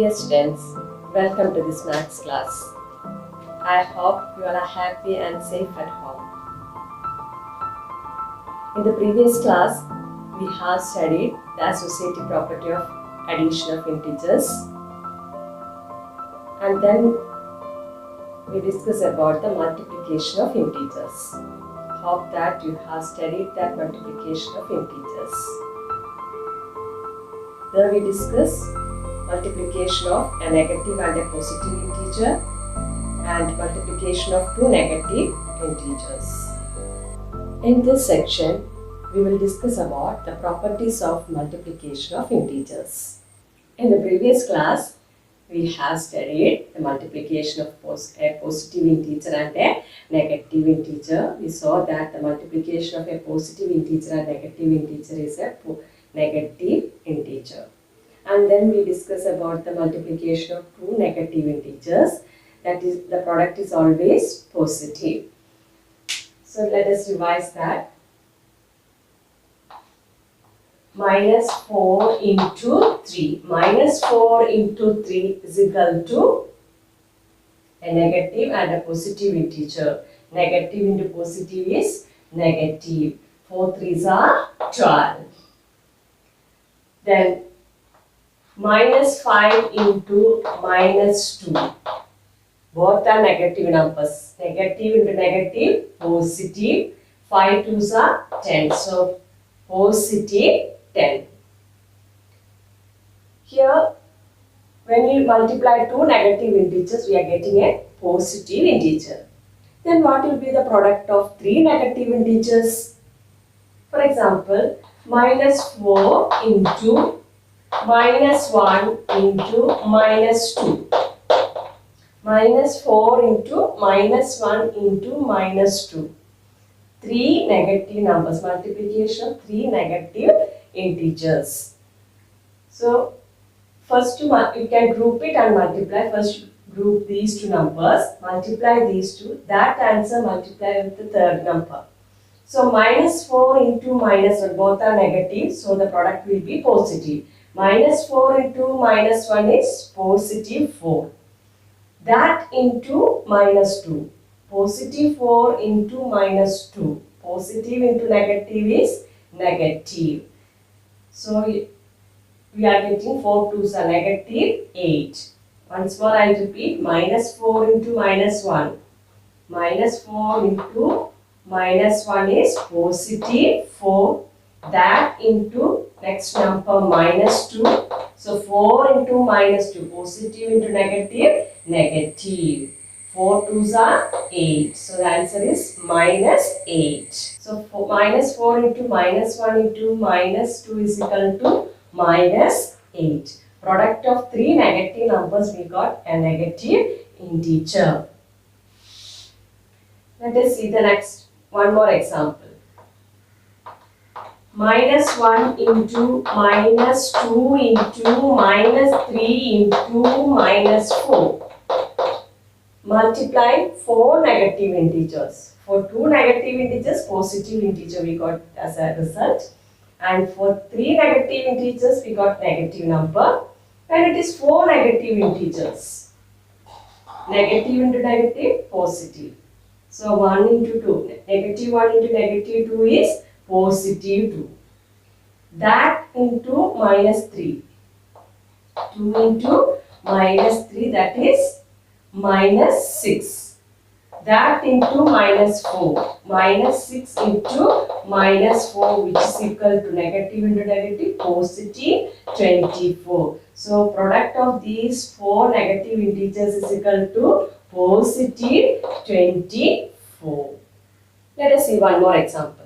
Dear students, welcome to this maths class. I hope you all are happy and safe at home. In the previous class, we have studied the associative property of addition of integers, and then we discussed about the multiplication of integers. Hope that you have studied that multiplication of integers. There we discussed multiplication of a negative and a positive integer and multiplication of two negative integers. In this section, we will discuss about the properties of multiplication of integers. In the previous class, we have studied the multiplication of a positive integer and a negative integer. We saw that the multiplication of a positive integer and negative integer is a negative integer. And then we discuss about the multiplication of two negative integers. That is, the product is always positive. So let us revise that. Minus 4 into 3. Minus 4 into 3 is equal to a negative and a positive integer. Negative into positive is negative. 4 3s are 12. Then minus 5 into minus 2. Both are negative numbers. Negative into negative, positive. 5 2s are 10. So, positive 10. Here, when we multiply two negative integers, we are getting a positive integer. Then what will be the product of three negative integers? For example, minus 4 into minus 1 into minus 2. Minus 4 into minus 1 into minus 2. Three negative numbers, multiplication of three negative integers. So, first you can group it and multiply. First group these two numbers, multiply these two. That answer multiply with the third number. So, minus 4 into minus 1, both are negative. So, the product will be positive. Minus 4 into minus 1 is positive 4. That into minus 2. Positive 4 into minus 2. Positive into negative is negative. So, we are getting 4 2s are negative 8. Once more I repeat, minus 4 into minus 1. Minus 4 into minus 1 is positive 4. That into next number minus 2. So, 4 into minus 2. Positive into negative, negative. 4 2s are 8. So, the answer is minus 8. So, minus 4 into minus 1 into minus 2 is equal to minus 8. Product of three negative numbers, we got a negative integer. Let us see the next one more example. Minus 1 into minus 2 into minus 3 into minus 4. Multiply four negative integers. For two negative integers, positive integer we got as a result. And for three negative integers, we got negative number. And it is four negative integers. Negative into negative, positive. So 1 into 2. Negative 1 into negative 2 is positive 2. That into minus 3. 2 into minus 3, that is minus 6. That into minus 4. Minus 6 into minus 4, which is equal to negative into negative, positive 24. So, product of these four negative integers is equal to positive 24. Let us see one more example.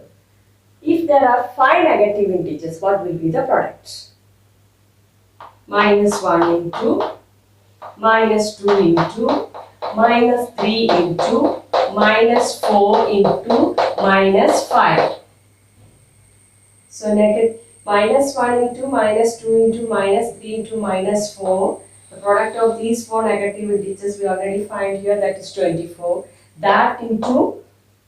If there are five negative integers, what will be the product? Minus 1 into minus 2 into minus 3 into minus 4 into minus 5. So, negative minus 1 into minus 2 into minus 3 into minus 4. The product of these four negative integers we already find here, that is 24. That into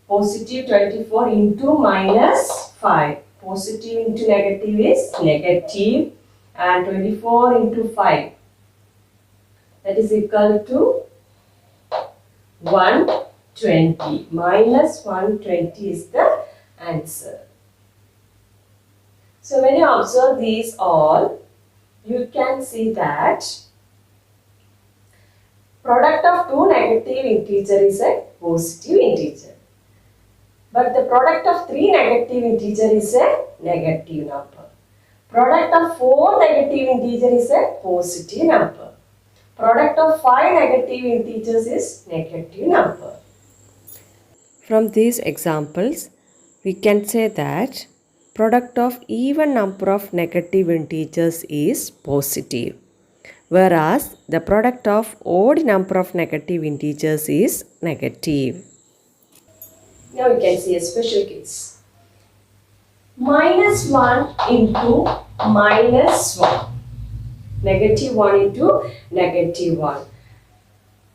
positive 24 into minus 5. Positive into negative is negative, and 24 into 5. that is equal to 120. Minus 120 is the answer. So when you observe these all, you can see that product of two negative integer is a positive integer. But the product of three negative integer is a negative number. Product of four negative integer is a positive number. Product of five negative integers is negative number. From these examples, we can say that product of even number of negative integers is positive, whereas the product of odd number of negative integers is negative. Now we can see a special case. Minus 1 into minus 1. Negative 1 into negative 1.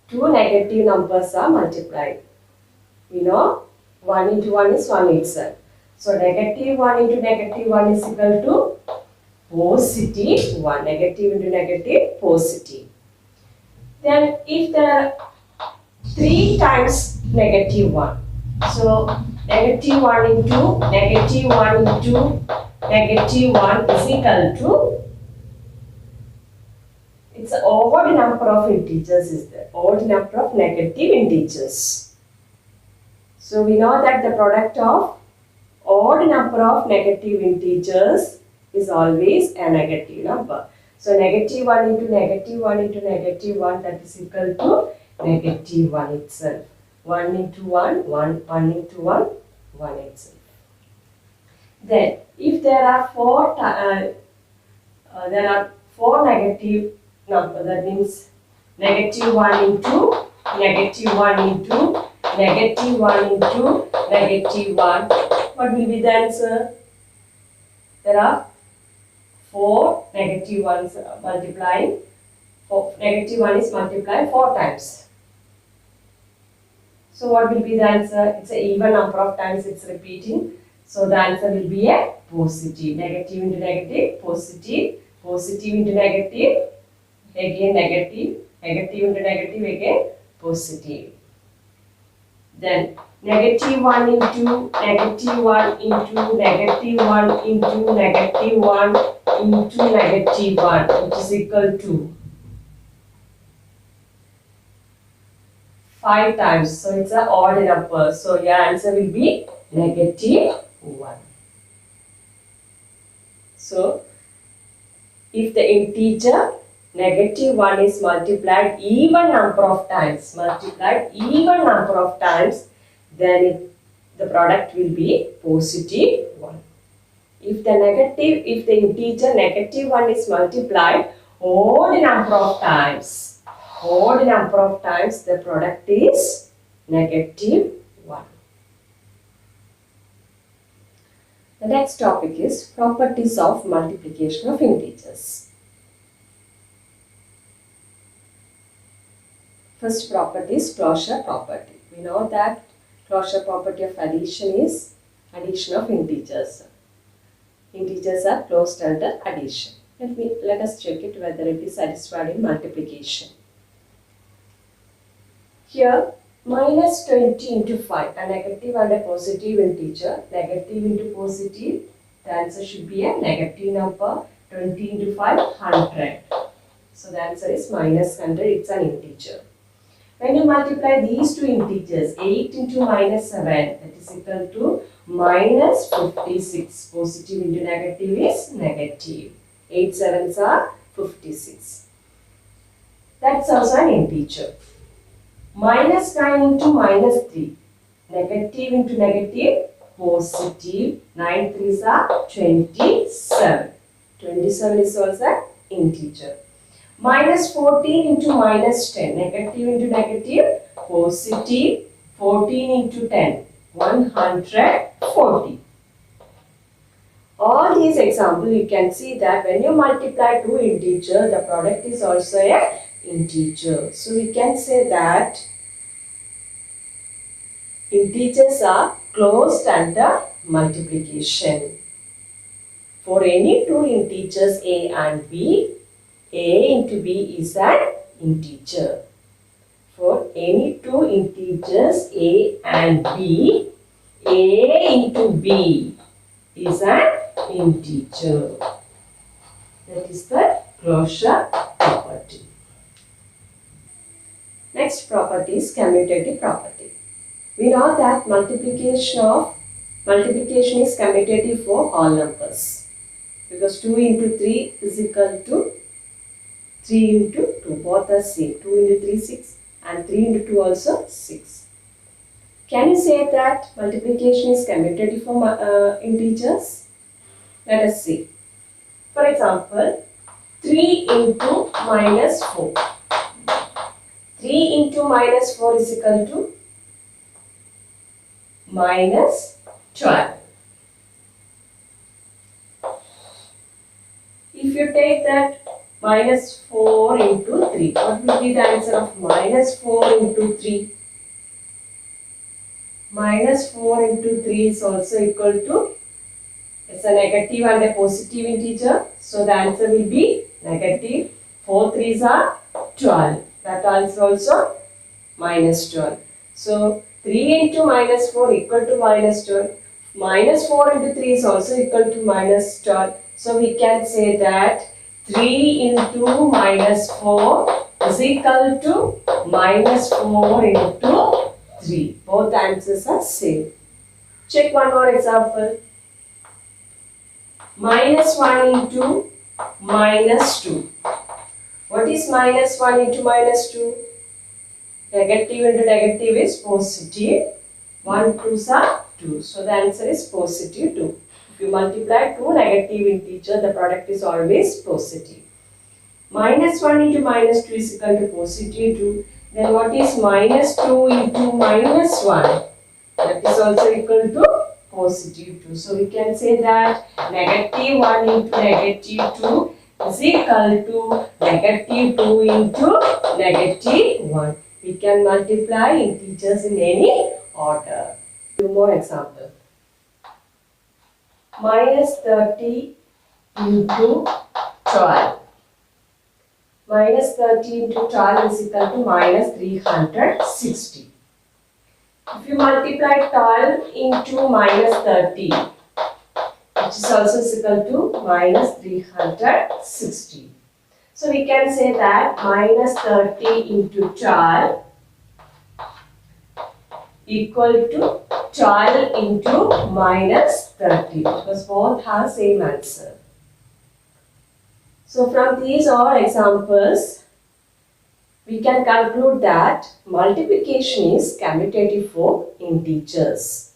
Two negative numbers are multiplied. We know 1 into 1 is 1 itself. So negative 1 into negative 1 is equal to positive 1. Negative into negative, positive. Then if there are 3 times negative 1. So negative 1 into negative 1 into negative 1 is equal to, it's an odd number of integers is there. Odd number of negative integers. So we know that the product of odd number of negative integers is always a negative number. So negative 1 into negative 1 into negative 1, that is equal to negative 1 itself. 1 into 1, 1 into 1, 1 itself. Then if there are four negative numbers, that means negative 1 into negative 1 into negative 1 into negative 1. What will be the answer? There are 4 negative 1s multiplying. Negative 1 is multiplied 4 times. So what will be the answer? It's an even number of times it's repeating. So the answer will be a positive. Negative into negative, positive. Positive into negative, again negative. Negative into negative, again positive. Then negative 1 into negative 1 into negative 1 into negative 1 into negative 1, which is equal to 5 times. So it's an odd number. So your answer will be negative 1. So if the integer negative 1 is multiplied even number of times, then the product will be positive 1. If the integer negative 1 is multiplied odd number of times, the product is negative 1. The next topic is properties of multiplication of integers. First property is closure property. We know that closure property of addition is addition of integers. Integers are closed under addition. Let us check it whether it is satisfied in multiplication. Here, minus 20 into 5, a negative and a positive integer. Negative into positive, the answer should be a negative number. 20 into 5, 100. So the answer is minus 100, it's an integer. When you multiply these two integers, 8 into minus 7, that is equal to minus 56. Positive into negative is negative. 8 sevens are 56. That's also an integer. Minus 9 into minus 3. Negative into negative, positive. 9 threes are 27. 27 is also an integer. Minus 14 into minus 10. Negative into negative, positive. 14 into 10. 140. All these examples, you can see that when you multiply two integers, the product is also an integer. So we can say that integers are closed under multiplication. For any two integers a and b, a into b is an integer. For any two integers A and B, A into B is an integer. That is the closure property. Next property is commutative property. We know that multiplication is commutative for all numbers, because 2 into 3 is equal to 3 into 2. Both are same. 2 into 3 6 and 3 into 2 also 6. Can you say that multiplication is commutative for integers? Let us see. For example, 3 into minus 4. 3 into minus 4 is equal to minus 12. If you take that minus 4 into 3, what will be the answer of minus 4 into 3? Minus 4 into 3 is also equal to, it's a negative and a positive integer. So the answer will be negative. 4 3s are 12. That answer also minus 12. So 3 into minus 4 equal to minus 12. Minus 4 into 3 is also equal to minus 12. So we can say that 3 into minus 4 is equal to minus 4 into 3. Both answers are same. Check one more example. Minus 1 into minus 2. What is minus 1 into minus 2? Negative into negative is positive. 1 2s are 2. So the answer is positive 2. If you multiply two negative integers, the product is always positive. Minus 1 into minus 2 is equal to positive 2. Then what is minus 2 into minus 1? That is also equal to positive 2. So we can say that negative 1 into negative 2 is equal to negative 2 into negative 1. We can multiply integers in any order. Two more examples. Minus 30 into 12. Minus 30 into 12 is equal to minus 360. If you multiply 12 into minus 30, which is also equal to minus 360. So we can say that minus 30 into 12 equal to 12 into minus 30, because both have same answer. So from these all examples, we can conclude that multiplication is commutative for integers.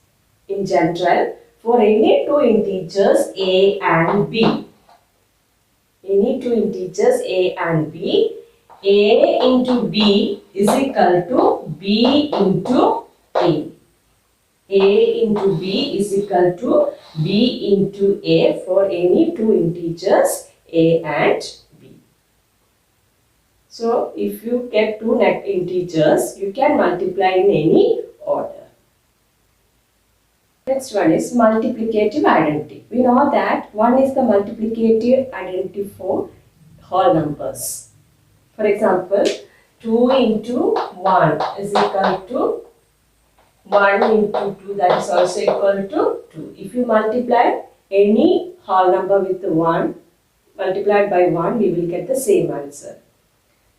In general, for any two integers A and B. Any two integers A and B, A into B is equal to B into A. A into B is equal to B into A for any two integers A and B. So, if you get two integers, you can multiply in any order. Next one is multiplicative identity. We know that one is the multiplicative identity for whole numbers. For example, 2 into 1 is equal to 1 into 2, that is also equal to 2. If you multiply any whole number with 1, multiplied by 1, we will get the same answer.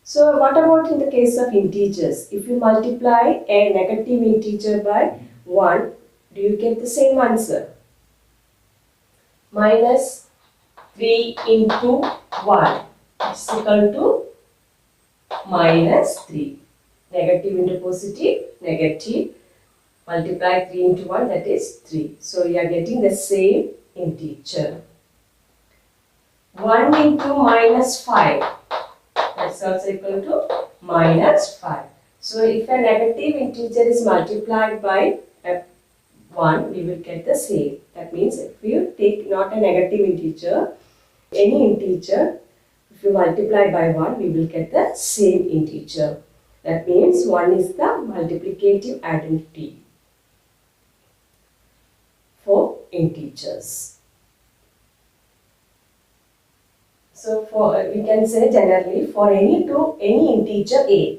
So what about in the case of integers? If you multiply a negative integer by 1, do you get the same answer? Minus 3 into 1 is equal to minus 3. Negative into positive, negative. Multiply 3 into 1, that is 3. So you are getting the same integer. 1 into minus 5, that's also equal to minus 5. So if a negative integer is multiplied by 1, we will get the same. That means if you take not a negative integer, any integer, if you multiply by 1, we will get the same integer. That means 1 is the multiplicative identity for integers. So we can say generally for any integer a,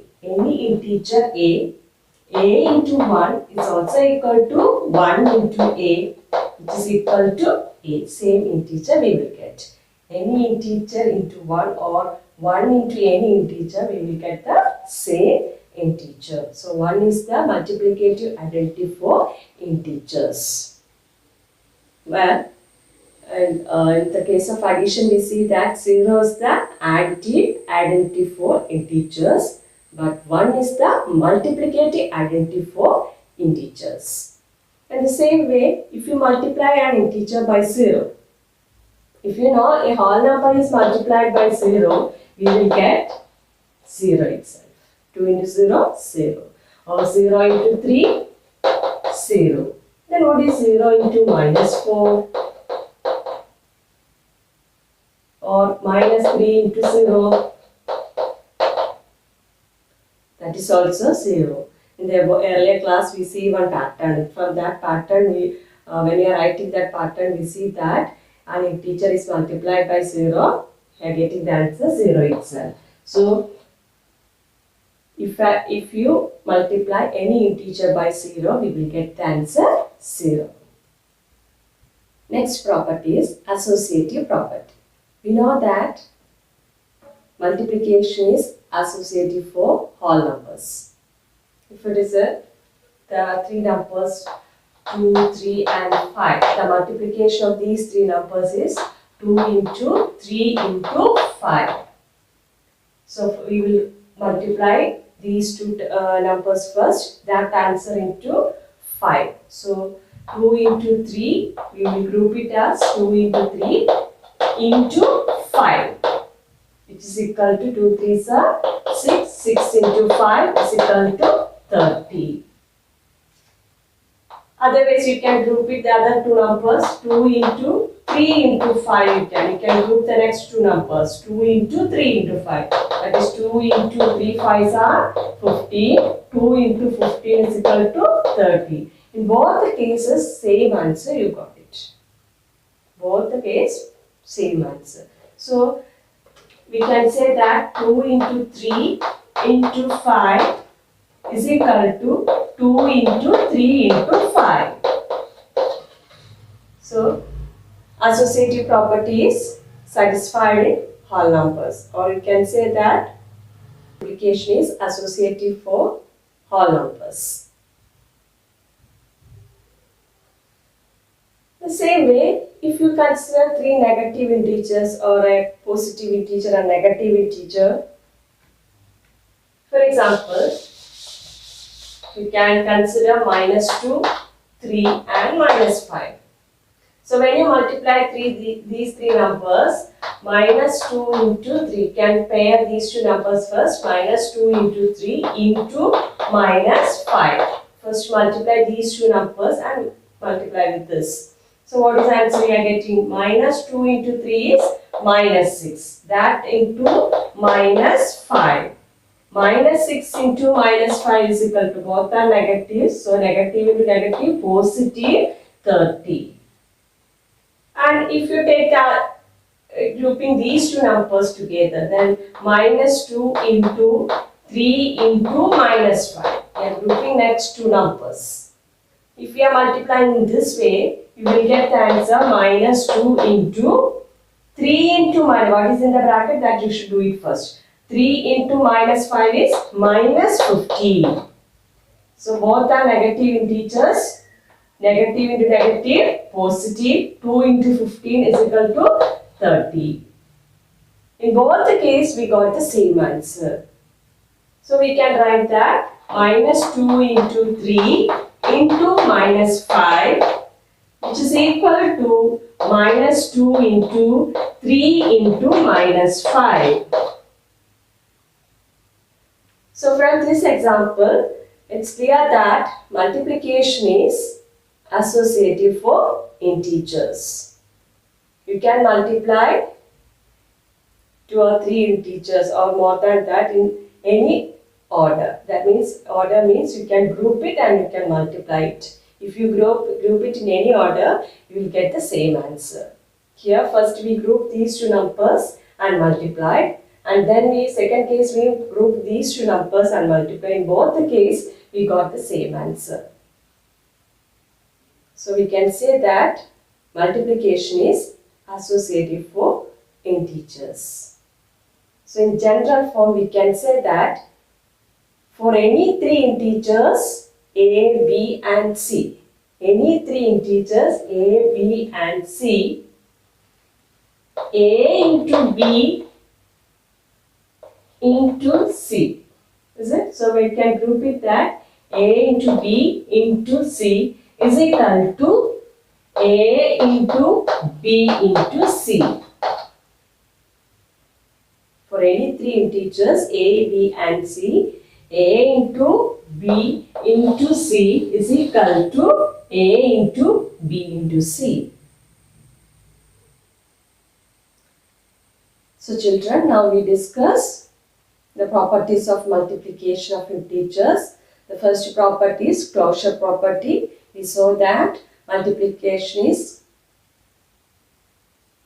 a into 1 is also equal to 1 into a, which is equal to a. Same integer we will get. Any integer into 1 or 1 into any integer, we will get the same integer. So 1 is the multiplicative identity for integers. Well, and in the case of addition, we see that 0 is the additive identity for integers, but 1 is the multiplicative identity for integers. In the same way, if you multiply an integer by 0, if you know a whole number is multiplied by 0, we will get 0 itself. 2 into 0, 0. Or 0 into 3, 0. Then what is 0 into minus 4? Or minus 3 into 0? That is also 0. In the earlier class, we see one pattern. From that pattern, when we are writing that pattern, we see that an integer is multiplied by 0, we are getting the answer 0 itself. So, if you multiply any integer by 0, we will get the answer 0. Next property is associative property. We know that multiplication is associative for whole numbers. If it is the three numbers 2, 3 and 5, the multiplication of these three numbers is 2 into 3 into 5. So we will multiply these two numbers first, that answer into 5. So 2 into 3, we will group it as 2 into 3 into 5, which is equal to 2 3s are 6, 6 into 5 is equal to 30. Otherwise, you can group it the other two numbers, 2 into 3 into 5 you can group the next two numbers, 2 into 3 into 5. That is 2 into 3 5s are 15, 2 into 15 is equal to 30. In both the cases, same answer you got it. Both the case, same answer. So, we can say that 2 into 3 into 5 is equal to 2 into 3 into 5. So, associative property is satisfied in whole numbers, or you can say that multiplication is associative for whole numbers. The same way, if you consider three negative integers or a positive integer and negative integer, for example, you can consider minus 2, 3 and minus 5. So when you multiply these three numbers, minus 2 into 3, can pair these two numbers first, minus 2 into 3 into minus 5. First multiply these two numbers and multiply with this. So what is the answer we are getting? Minus 2 into 3 is minus 6. That into minus 5. Minus 6 into minus 5 is equal to, both are negatives. So negative into negative, positive 30. And if you take grouping these two numbers together, then minus 2 into 3 into minus 5. We are grouping next two numbers. If we are multiplying in this way, you will get the answer minus 2 into 3 into minus. What is in the bracket? That you should do it first. 3 into minus 5 is minus 15. So both are negative integers. Negative into negative, positive. 2 into 15 is equal to 30. In both the case, we got the same answer. So we can write that minus 2 into 3 into minus 5, which is equal to minus 2 into 3 into minus 5. So from this example, it's clear that multiplication is associative for integers. You can multiply 2 or 3 integers or more than that in any order. That means order means you can group it and you can multiply it. If you group it in any order, you will get the same answer. Here first we group these two numbers and multiplied. And then second case we group these two numbers and multiply. In both the case we got the same answer. So we can say that multiplication is associative for integers. So in general form we can say that for any three integers a, b and c, any three integers a, b and c, a into b into c, is it? So we can group it that a into b into c is equal to a into b into c. For any three integers a, b and c, a into b into c is equal to a into b into c. So children, now we discuss the properties of multiplication of integers. The first property is closure property. We saw that multiplication is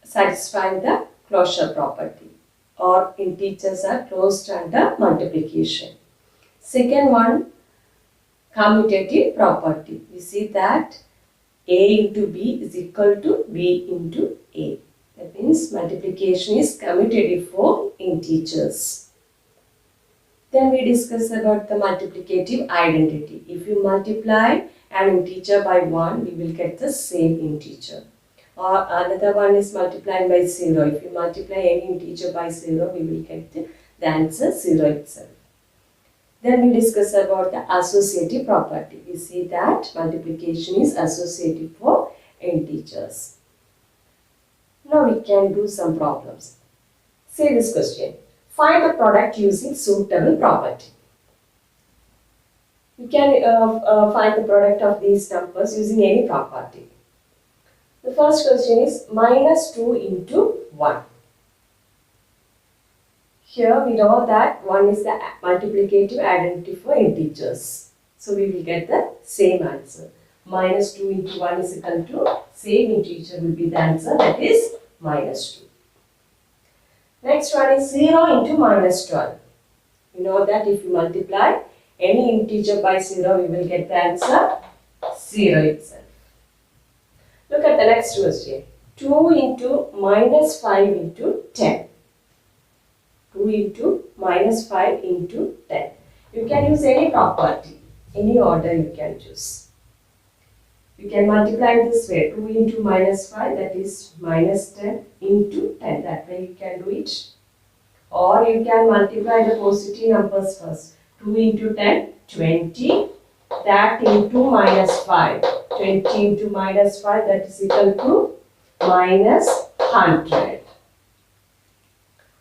satisfying the closure property, or integers are closed under multiplication. Second one, commutative property. We see that a into b is equal to b into a. That means multiplication is commutative for integers. Then we discuss about the multiplicative identity. If you multiply an integer by 1, we will get the same integer. Or another one is multiplying by 0. If you multiply any integer by 0, we will get the answer 0 itself. Then we discuss about the associative property. We see that multiplication is associative for integers. Now we can do some problems. Say this question. Find the product using suitable property. You can find the product of these numbers using any property. The first question is minus 2 into 1. Here we know that 1 is the multiplicative identity for integers. So we will get the same answer. Minus 2 into 1 is equal to same integer will be the answer, that is minus 2. Next one is 0 into minus 12. We know that if you multiply any integer by 0, we will get the answer 0 itself. Look at the next question. 2 into minus 5 into 10. 2 into minus 5 into 10. You can use any property, any order you can choose. You can multiply this way. 2 into minus 5, that is minus 10 into 10. That way you can do it. Or you can multiply the positive numbers first. 2 into 10, 20. That into minus 5. 20 into minus 5, that is equal to minus 100.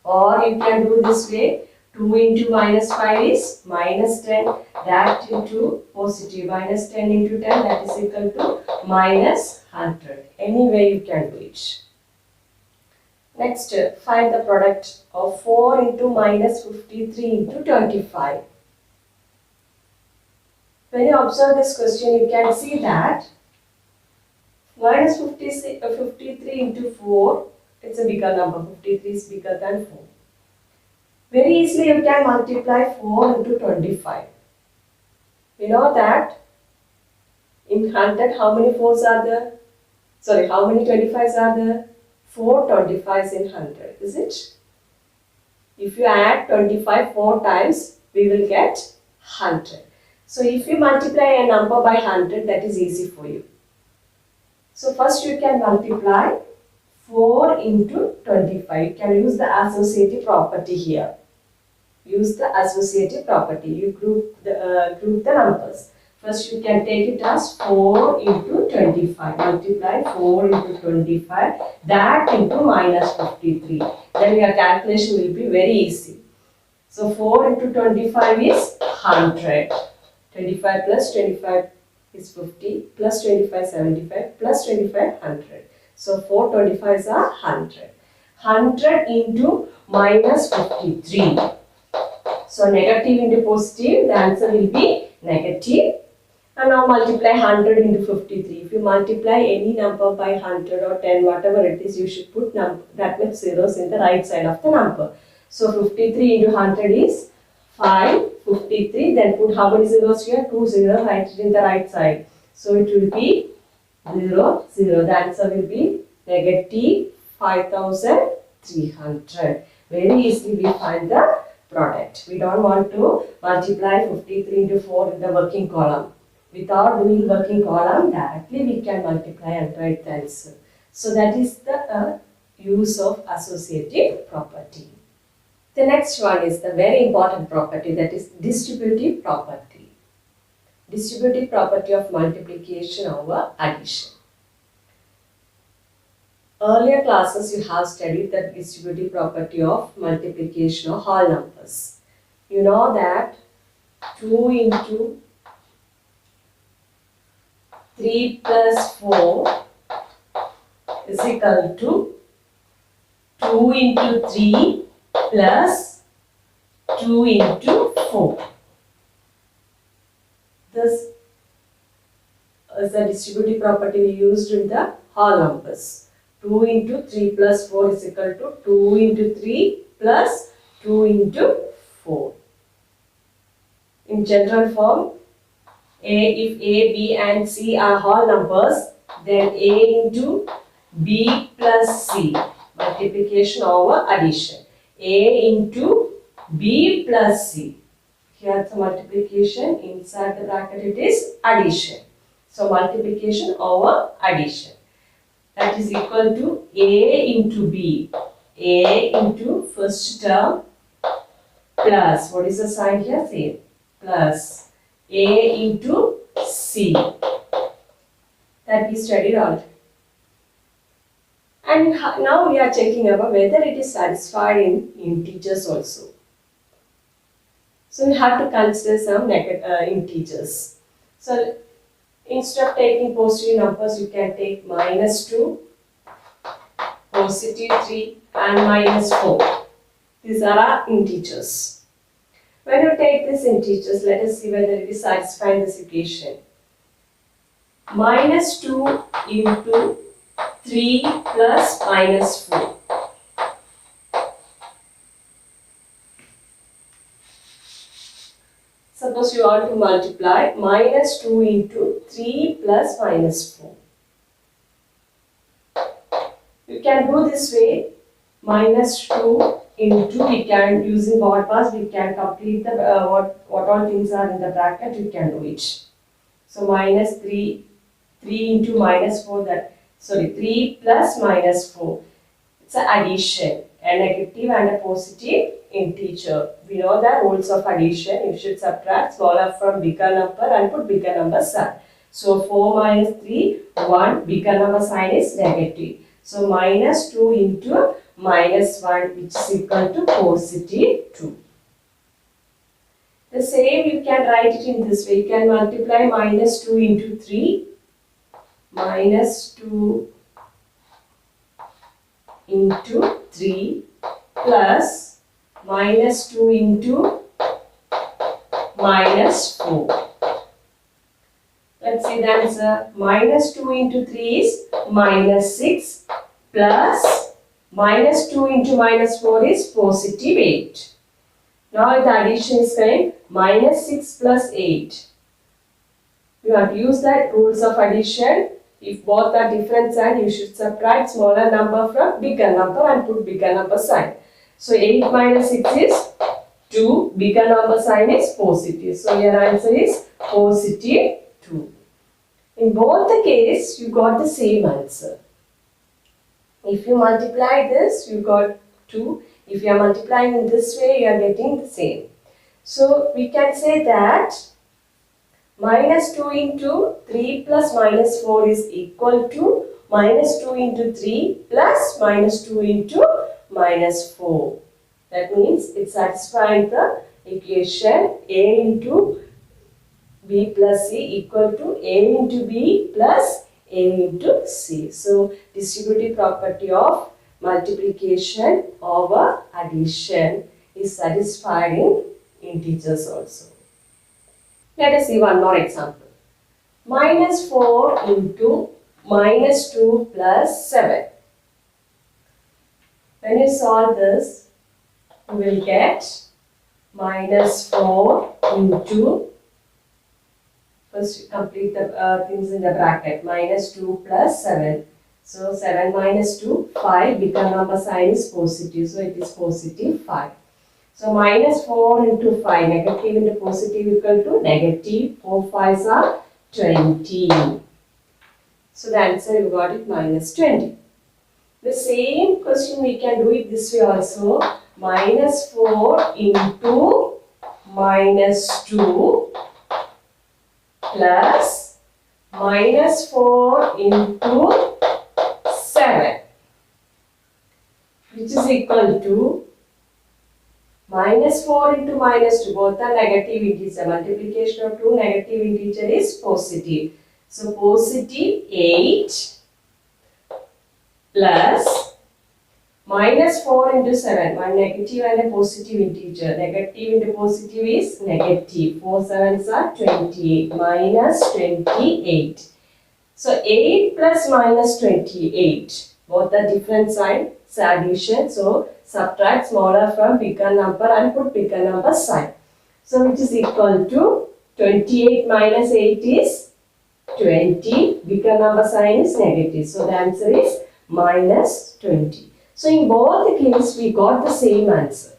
Or you can do this way. 2 into minus 5 is minus 10. That into positive minus 10 into 10, that is equal to minus 100. Any way you can do it. Next, find the product of 4 into minus 53 into 25. When you observe this question, you can see that minus 53 into 4, it's a bigger number. 53 is bigger than 4. Very easily you can multiply 4 into 25. We know that in 100 how many 4s are there? Sorry, how many 25s are there? 4 25s in 100, is it? If you add 25 4 times, we will get 100. So if you multiply a number by 100, that is easy for you. So first you can multiply 4 into 25. You can use the associative property here. Use the associative property. You group the numbers. First you can take it as 4 into 25. Multiply 4 into 25. That into minus 53. Then your calculation will be very easy. So 4 into 25 is 100. 25 plus 25 is 50. Plus 25 75. Plus 25 100. So 4 25s are 100. 100 into minus 53. So negative into positive, the answer will be negative. And now multiply 100 into 53. If you multiply any number by 100 or 10, whatever it is, you should put that much zeros in the right side of the number. So 53 into 100 is 553. Then put how many zeros here? 2 zeros, write it in the right side. So it will be 0, 0. The answer will be negative 5300. Very easily we find the product. We don't want to multiply 53 into 4 in the working column. Without doing working column, directly we can multiply and write the answer. So that is the use of associative property. The next one is the very important property, that is distributive property. Distributive property of multiplication over addition. Earlier classes you have studied the distributive property of multiplication of whole numbers. You know that 2 into 3 plus 4 is equal to 2 into 3 plus 2 into 4. This is the distributive property we used in the whole numbers. 2 into 3 plus 4 is equal to 2 into 3 plus 2 into 4. In general form, if A, B and C are whole numbers, then A into B plus C, multiplication over addition. A into B plus C. Here the multiplication, inside the bracket it is addition. So multiplication over addition. That is equal to A into B. A into first term plus, what is the sign here? Same. Plus A into C. That we studied already. And now we are checking about whether it is satisfied in integers also. So we have to consider some integers. So instead of taking positive numbers, you can take -2, +3 and -4. These are our integers. When you take these integers, let us see whether it is satisfying this equation. -2 into 3 plus -4. Suppose you want to multiply -2 into 3 plus -4. You can do this way. -2 into, we can, using word pass, we can complete the what all things are in the bracket, you can do it. So -3 into -4, 3 plus -4. It's an addition, a negative and a positive integer. We know the rules of addition. You should subtract smaller from bigger number and put bigger number sign. So 4 minus 3, 1, bigger number sign is negative. So -2 into -1, which is equal to +2. The same you can write it in this way. You can multiply -2 into 3, -2 into 3 plus -2 into -4. Let's see the answer. -2 into 3 is -6 plus -2 into -4 is +8. Now the addition is coming -6 plus 8. You have to use the rules of addition. If both are different sign, you should subtract smaller number from bigger number and put bigger number sign. So 8 minus 6 is 2. Bigger number sign is positive. So your answer is +2. In both the case, you got the same answer. If you multiply this, you got 2. If you are multiplying in this way, you are getting the same. So we can say that -2 into 3 plus -4 is equal to -2 into 3 plus -2 into -4. That means it satisfies the equation A into B plus C equal to A into B plus A into C. So distributive property of multiplication over addition is satisfied in integers also. Let us see one more example. Minus 4 into minus 2 plus 7. When you solve this, you will get minus 4 into, first complete the things in the bracket, minus 2 plus 7. So 7 minus 2, 5, bigger number sign is positive, so it is positive 5. So minus 4 into 5, negative into positive equal to negative, 4 5s are 20. So the answer you got it minus 20. The same question we can do it this way also. Minus 4 into minus 2 plus minus 4 into 7, which is equal to minus 4 into minus 2, both are negative integer. Multiplication of two negative integer is positive. So positive 8 plus minus 4 into 7, one negative and a positive integer. Negative into positive is negative. 4 sevens are 28, minus 28. So 8 plus minus 28, both are different sign, addition. So subtract smaller from bigger number and put bigger number sign. So which is equal to 28 minus 8 is 20, bigger number sign is negative. So the answer is minus 20. So in both the cases we got the same answer,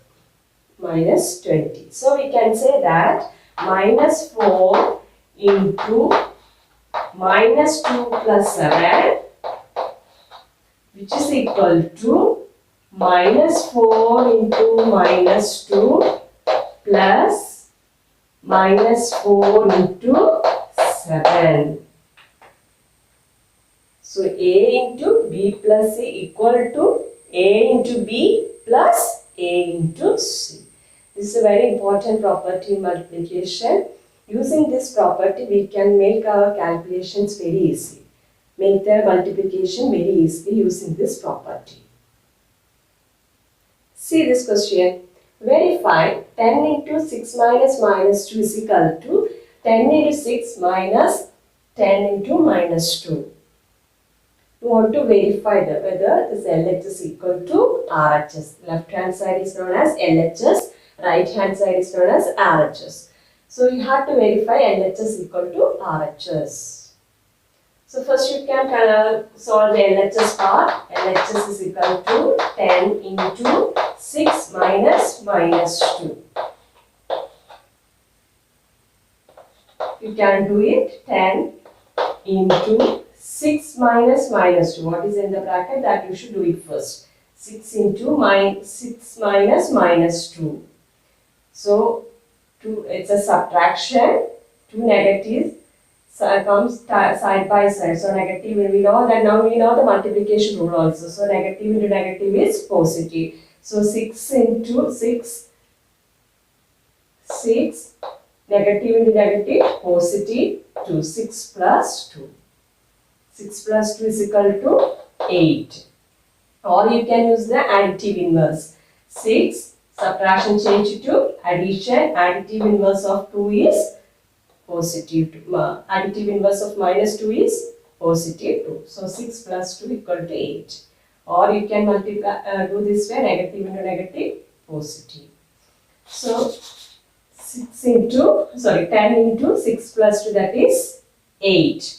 minus 20. So we can say that minus 4 into minus 2 plus 7, which is equal to minus 4 into minus 2 plus minus 4 into 7. So A into B plus C equal to A into B plus A into C. This is a very important property in multiplication. Using this property, we can make our calculations very easy. Make the multiplication very easily using this property. See this question. Verify 10 into 6 minus minus 2 is equal to 10 into 6 minus 10 into minus 2. You want to verify whether this LHS is equal to RHS. Left hand side is known as LHS, right hand side is known as RHS. So you have to verify LHS equal to RHS. So first you can solve the LHS part. LHS is equal to 10 into 6 minus minus 2. You can do it 10 into 6 minus minus 2. What is in the bracket? That you should do it first. 6 into 6 minus minus 2. So it's a subtraction. Two negatives comes side by side. So negative, we know that now we know the multiplication rule also. So negative into negative is positive. So 6 into 6, negative into negative, positive 2. 6 plus 2. 6 plus 2 is equal to 8. Or you can use the additive inverse. 6, subtraction change to addition. Additive inverse of 2 is positive 2. Additive inverse of minus 2 is positive 2. So 6 plus 2 equal to 8. Or you can multiply, do this way, negative into negative, positive. So 10 into 6 plus 2, that is 8.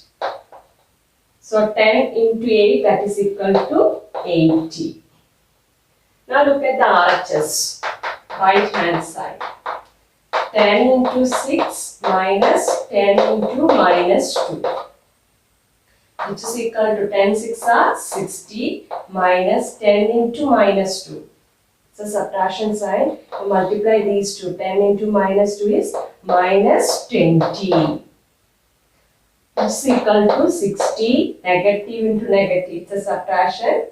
So 10 into 8, that is equal to 80. Now look at the RHS, right hand side. 10 into 6 minus 10 into minus 2, which is equal to 10 6 are 60 minus 10 into minus 2. It's a subtraction sign. To multiply these two, 10 into minus 2 is minus 20. It's equal to 60, negative into negative. It's a subtraction.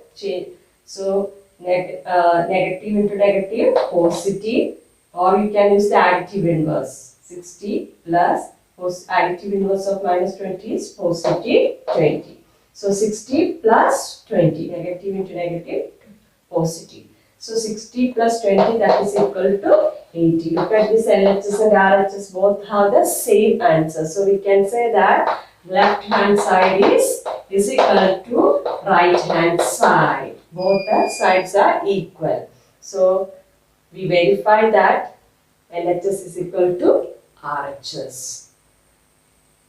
So negative into negative, positive. Or you can use the additive inverse. 60 plus additive inverse of minus 20 is positive 20. So 60 plus 20, negative into negative, positive. So 60 plus 20, that is equal to 80. Look at this, LHS and RHS both have the same answer. So we can say that left hand side is equal to right hand side. Both the sides are equal. So we verify that LHS is equal to RHS.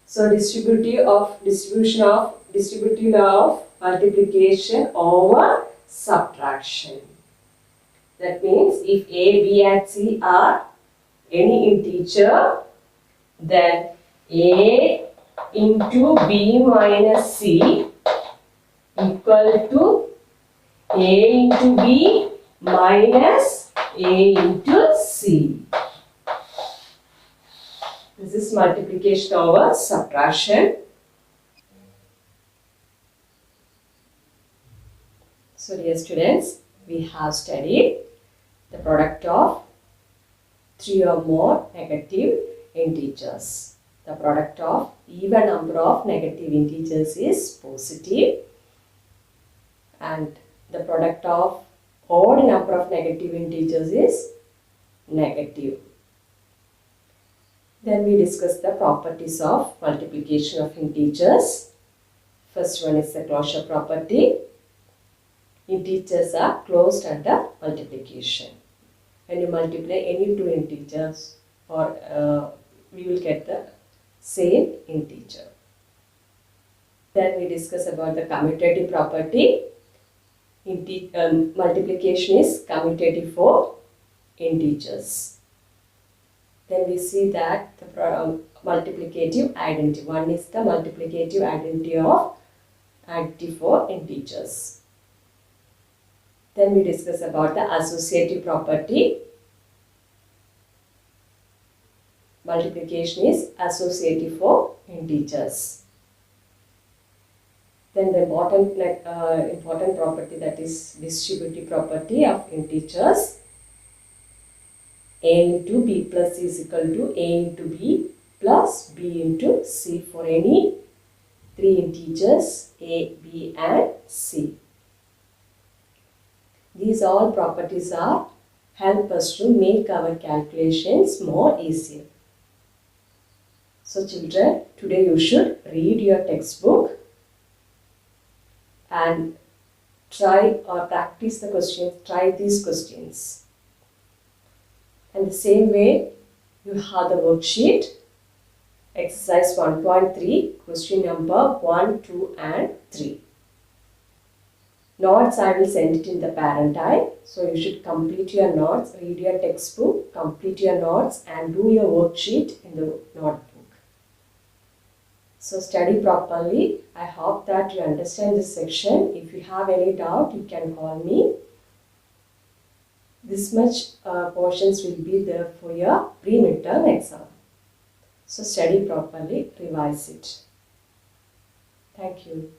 So distributive of multiplication over subtraction. That means if A, B and C are any integer, then A into B minus C equal to A into B minus A into C. This is multiplication over subtraction. So dear students, we have studied the product of 3 or more negative integers. The product of even number of negative integers is positive, and the product of odd number of negative integers is negative. Then we discuss the properties of multiplication of integers. First one is the closure property. Integers are closed under multiplication. When you multiply any two integers, or we will get the same integer. Then we discuss about the commutative property. Multiplication is commutative for integers. Then we see that the multiplicative identity. One is the multiplicative identity for integers. Then we discuss about the associative property. Multiplication is associative for integers. Then the important property, that is distributive property of integers. A into B plus C is equal to A into B plus B into C for any three integers A, B and C. These all properties help us to make our calculations more easier. So children, today you should read your textbook and try or practice the questions, try these questions. And the same way, you have the worksheet, exercise 1.3, question number 1, 2 and 3. Notes I will send it in the parent eye. So you should complete your notes, read your textbook, complete your notes and do your worksheet in the notebook. So study properly. I hope that you understand this section. If you have any doubt, you can call me. This much portions will be there for your pre-midterm exam. So study properly, revise it. Thank you.